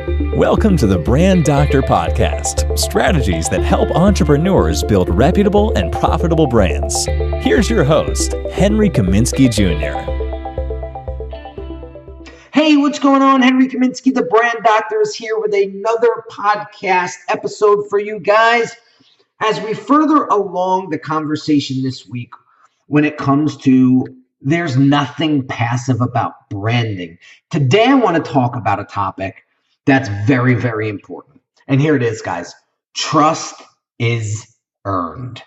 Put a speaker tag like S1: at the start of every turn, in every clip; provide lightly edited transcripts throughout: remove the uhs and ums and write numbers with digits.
S1: Welcome to the Brand Doctor Podcast, strategies that help entrepreneurs build reputable and profitable brands. Here's your host, Henry Kaminski Jr.
S2: Hey, what's going on? Henry Kaminski, the Brand Doctor, is here with another podcast episode for you guys. As we further along the conversation this week, when it comes to there's nothing passive about branding. Today, I want to talk about a topic that's very, very important. And here it is, guys. Trust is earned.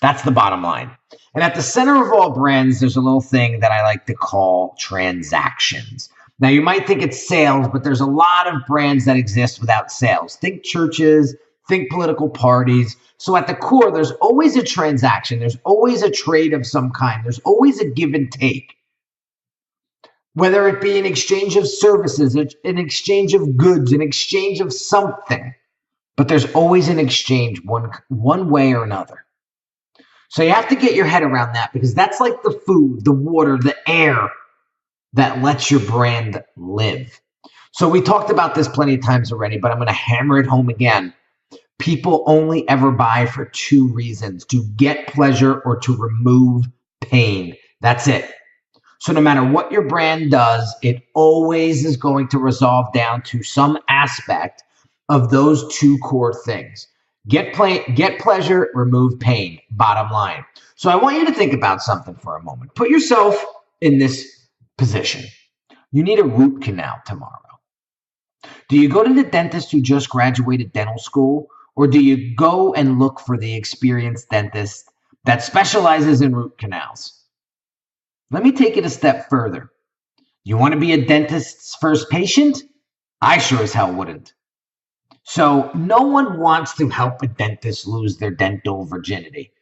S2: That's the bottom line. And at the center of all brands, there's a little thing that I like to call transactions. Now, you might think it's sales, but there's a lot of brands that exist without sales. Think churches, think political parties. So at the core, there's always a transaction. There's always a trade of some kind. There's always a give and take. Whether it be an exchange of services, an exchange of goods, an exchange of something. But there's always an exchange one way or another. So you have to get your head around that, because that's like the food, the water, the air that lets your brand live. So we talked about this plenty of times already, but I'm going to hammer it home again. People only ever buy for two reasons: to get pleasure or to remove pain. That's it. So no matter what your brand does, it always is going to resolve down to some aspect of those two core things. Get pleasure, remove pain, bottom line. So I want you to think about something for a moment. Put yourself in this position. You need a root canal tomorrow. Do you go to the dentist who just graduated dental school, or do you go and look for the experienced dentist that specializes in root canals? Let me take it a step further. You want to be a dentist's first patient? I sure as hell wouldn't. So no one wants to help a dentist lose their dental virginity.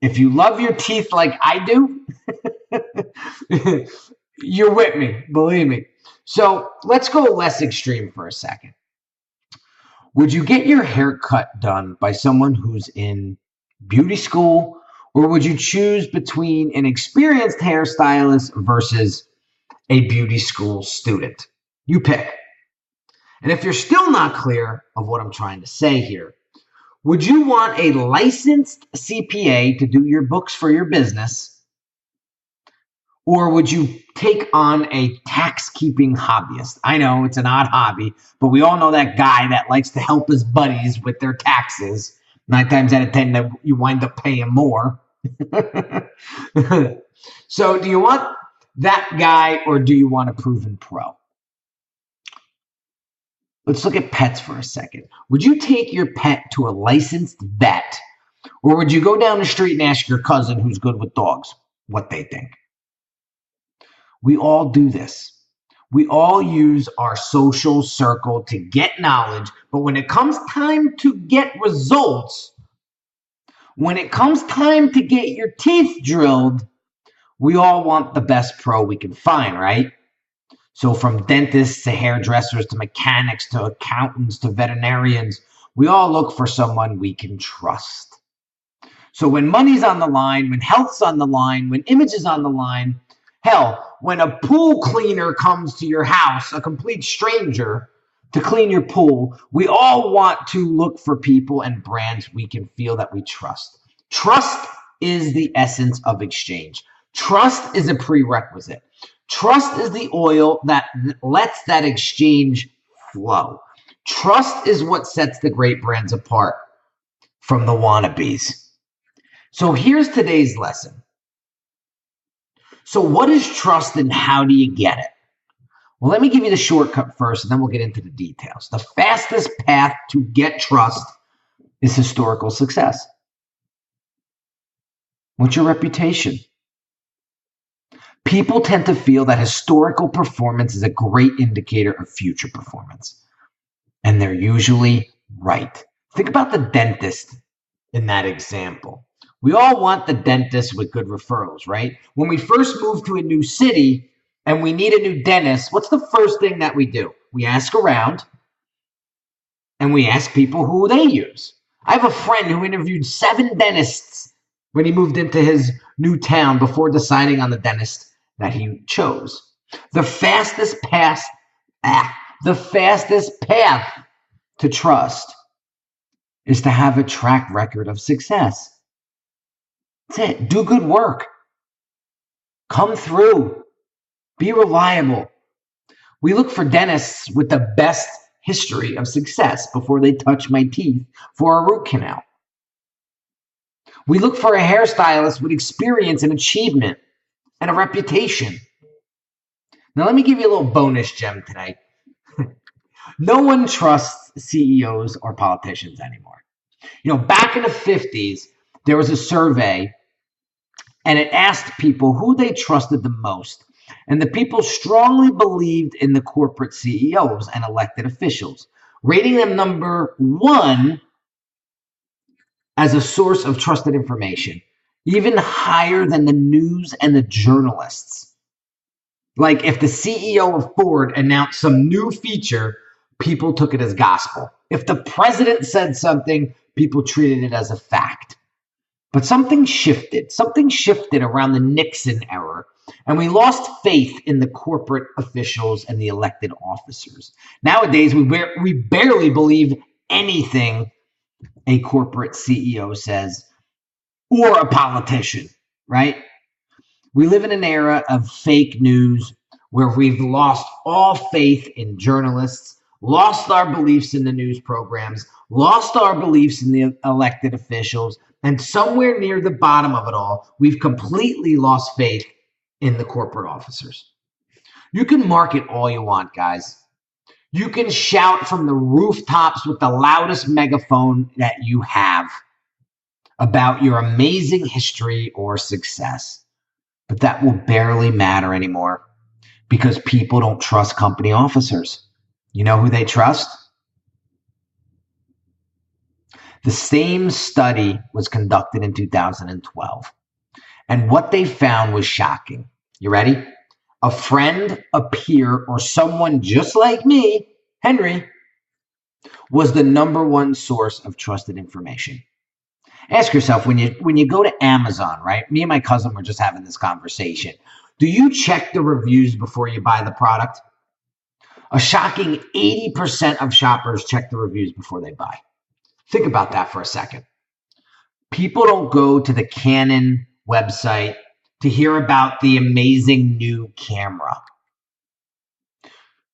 S2: If you love your teeth like I do, you're with me, believe me. So let's go less extreme for a second. Would you get your haircut done by someone who's in beauty school, or would you choose between an experienced hairstylist versus a beauty school student? You pick. And if you're still not clear of what I'm trying to say here, would you want a licensed CPA to do your books for your business, or would you take on a tax-keeping hobbyist? I know it's an odd hobby, but we all know that guy that likes to help his buddies with their taxes. 9 times out of 10, you wind up paying more. So do you want that guy, or do you want a proven pro? Let's look at pets for a second. Would you take your pet to a licensed vet, or would you go down the street and ask your cousin who's good with dogs what they think? We all do this. We all use our social circle to get knowledge, but when it comes time to get results, when it comes time to get your teeth drilled, we all want the best pro we can find, right? So from dentists to hairdressers to mechanics to accountants to veterinarians, we all look for someone we can trust. So when money's on the line, when health's on the line, when image is on the line, hell, when a pool cleaner comes to your house, a complete stranger, to clean your pool, we all want to look for people and brands we can feel that we trust. Trust is the essence of exchange. Trust is a prerequisite. Trust is the oil that lets that exchange flow. Trust is what sets the great brands apart from the wannabes. So here's today's lesson. So what is trust and how do you get it? Well, let me give you the shortcut first, and then we'll get into the details. The fastest path to get trust is historical success. What's your reputation? People tend to feel that historical performance is a great indicator of future performance. And they're usually right. Think about the dentist in that example. We all want the dentist with good referrals, right? When we first move to a new city and we need a new dentist, what's the first thing that we do? We ask around and we ask people who they use. I have a friend who interviewed 7 dentists when he moved into his new town before deciding on the dentist that he chose. The fastest path The fastest path to trust is to have a track record of success. That's it. Do good work. Come through. Be reliable. We look for dentists with the best history of success before they touch my teeth for a root canal. We look for a hairstylist with experience and achievement and a reputation. Now, let me give you a little bonus gem today. No one trusts CEOs or politicians anymore. Back in the 50s, there was a survey, and it asked people who they trusted the most. And the people strongly believed in the corporate CEOs and elected officials, rating them number one as a source of trusted information, even higher than the news and the journalists. Like if the CEO of Ford announced some new feature, people took it as gospel. If the president said something, people treated it as a fact. But something shifted around the Nixon era, and we lost faith in the corporate officials and the elected officers. Nowadays, we barely believe anything a corporate CEO says or a politician, right? We live in an era of fake news where we've lost all faith in journalists, lost our beliefs in the news programs, lost our beliefs in the elected officials, and somewhere near the bottom of it all, we've completely lost faith in the corporate officers. You can market all you want, guys. You can shout from the rooftops with the loudest megaphone that you have about your amazing history or success. But that will barely matter anymore because people don't trust company officers. You know who they trust? The same study was conducted in 2012. And what they found was shocking. You ready? A friend, a peer, or someone just like me, Henry, was the number one source of trusted information. Ask yourself, when you go to Amazon, right? Me and my cousin were just having this conversation. Do you check the reviews before you buy the product? A shocking 80% of shoppers check the reviews before they buy. Think about that for a second. People don't go to the Canon website to hear about the amazing new camera.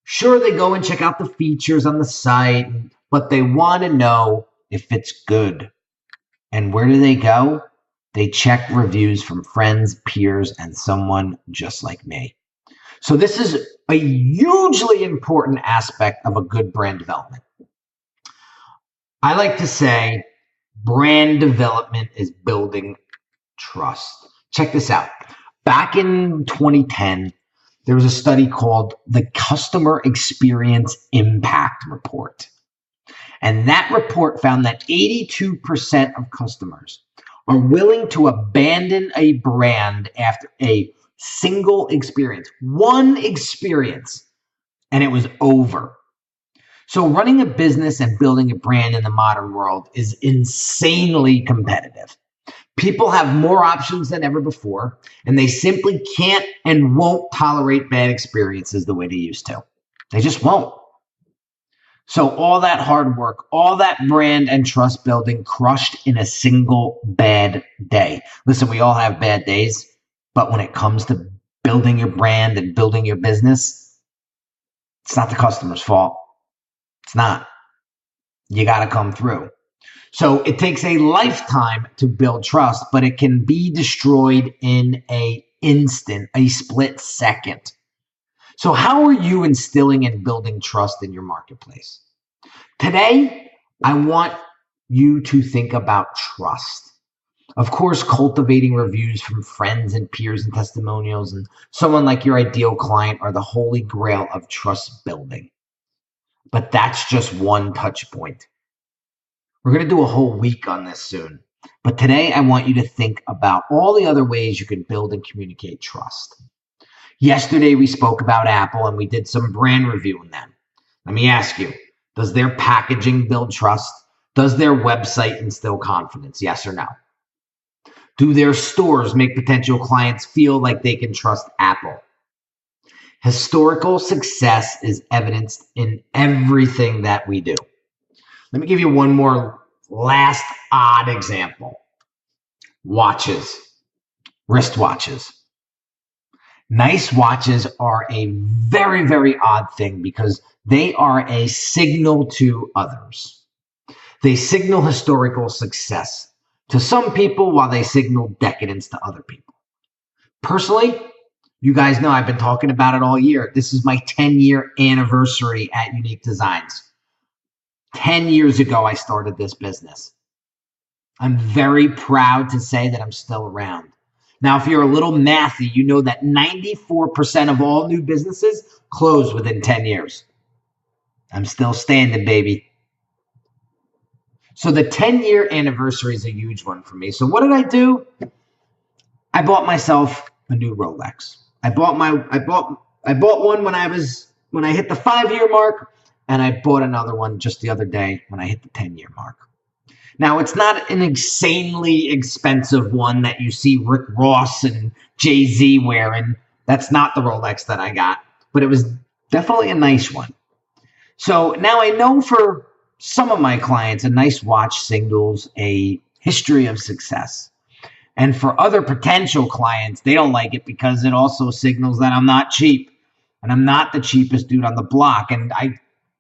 S2: Sure, they go and check out the features on the site, but they want to know if it's good. And where do they go? They check reviews from friends, peers, and someone just like me. So this is a hugely important aspect of a good brand development. I like to say brand development is building trust. Check this out. Back in 2010, there was a study called the Customer Experience Impact Report. And that report found that 82% of customers are willing to abandon a brand after a single experience, one experience, and it was over. So running a business and building a brand in the modern world is insanely competitive. People have more options than ever before, and they simply can't and won't tolerate bad experiences the way they used to. They just won't. So all that hard work, all that brand and trust building crushed in a single bad day. Listen, we all have bad days, but when it comes to building your brand and building your business, it's not the customer's fault. It's not. You got to come through. So it takes a lifetime to build trust, but it can be destroyed in an instant, a split second. So how are you instilling and building trust in your marketplace? Today, I want you to think about trust. Of course, cultivating reviews from friends and peers and testimonials and someone like your ideal client are the holy grail of trust building. But that's just one touch point. We're going to do a whole week on this soon. But today, I want you to think about all the other ways you can build and communicate trust. Yesterday, we spoke about Apple and we did some brand review on them. Let me ask you, does their packaging build trust? Does their website instill confidence? Yes or no? Do their stores make potential clients feel like they can trust Apple? Historical success is evidenced in everything that we do. Let me give you one more last odd example. Watches, wristwatches. Nice watches are a very, very odd thing because they are a signal to others. They signal historical success to some people while they signal decadence to other people. Personally, you guys know I've been talking about it all year. This is my 10-year anniversary at Unique Designz. 10 years ago, I started this business. I'm very proud to say that I'm still around. Now, if you're a little mathy, you know that 94% of all new businesses close within 10 years. I'm still standing, baby. So the 10-year anniversary is a huge one for me. So what did I do? I bought myself a new Rolex. I bought one when I hit the 5-year mark, and I bought another one just the other day when I hit the 10-year mark. Now, it's not an insanely expensive one that you see Rick Ross and Jay-Z wearing. That's not the Rolex that I got, but it was definitely a nice one. So now I know for some of my clients, a nice watch signals a history of success. And for other potential clients, they don't like it because it also signals that I'm not cheap and I'm not the cheapest dude on the block. And I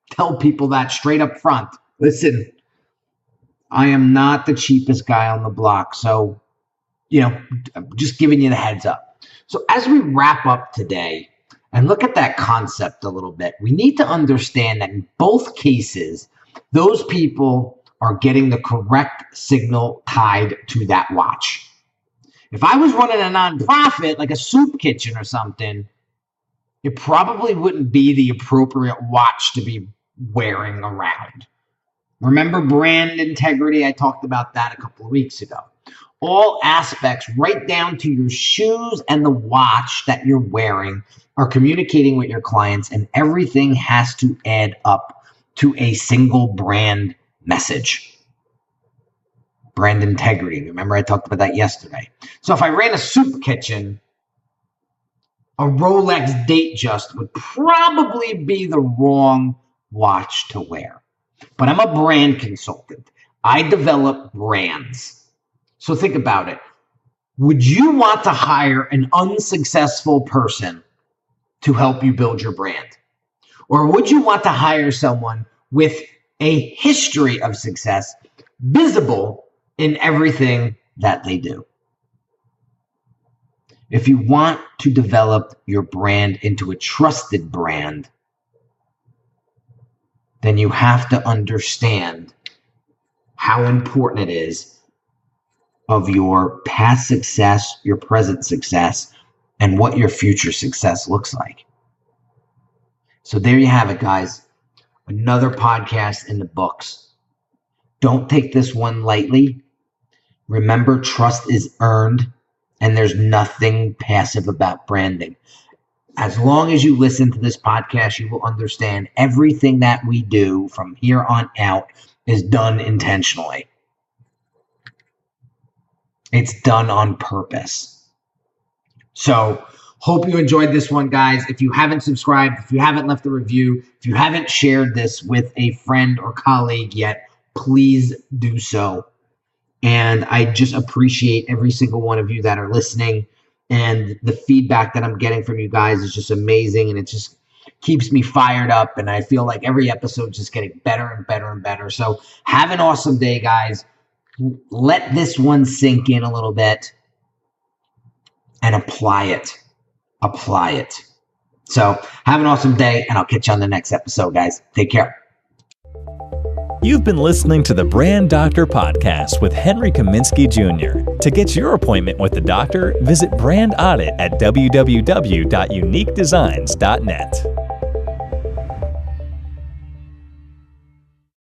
S2: tell people that straight up front. Listen, I am not the cheapest guy on the block. So, I'm just giving you the heads up. So as we wrap up today and look at that concept a little bit, we need to understand that in both cases, those people are getting the correct signal tied to that watch. If I was running a nonprofit like a soup kitchen or something, it probably wouldn't be the appropriate watch to be wearing around. Remember brand integrity? I talked about that a couple of weeks ago. All aspects, right down to your shoes and the watch that you're wearing, are communicating with your clients, and everything has to add up to a single brand message. Brand integrity. Remember, I talked about that yesterday. So if I ran a soup kitchen, a Rolex Datejust would probably be the wrong watch to wear. But I'm a brand consultant. I develop brands. So think about it. Would you want to hire an unsuccessful person to help you build your brand? Or would you want to hire someone with a history of success visible in everything that they do? If you want to develop your brand into a trusted brand, then you have to understand how important it is of your past success, your present success, and what your future success looks like. So there you have it, guys. Another podcast in the books. Don't take this one lightly. Remember, trust is earned, and there's nothing passive about branding. As long as you listen to this podcast, you will understand everything that we do from here on out is done intentionally. It's done on purpose. So, hope you enjoyed this one, guys. If you haven't subscribed, if you haven't left a review, if you haven't shared this with a friend or colleague yet, please do so. And I just appreciate every single one of you that are listening. And the feedback that I'm getting from you guys is just amazing. And it just keeps me fired up. And I feel like every episode is just getting better and better and better. So have an awesome day, guys. Let this one sink in a little bit and apply it. Apply it. So have an awesome day, and I'll catch you on the next episode, guys. Take care.
S1: You've been listening to the Brand Doctor Podcast with Henry Kaminski Jr. To get your appointment with the doctor, visit Brand Audit at www.uniquedesignz.net.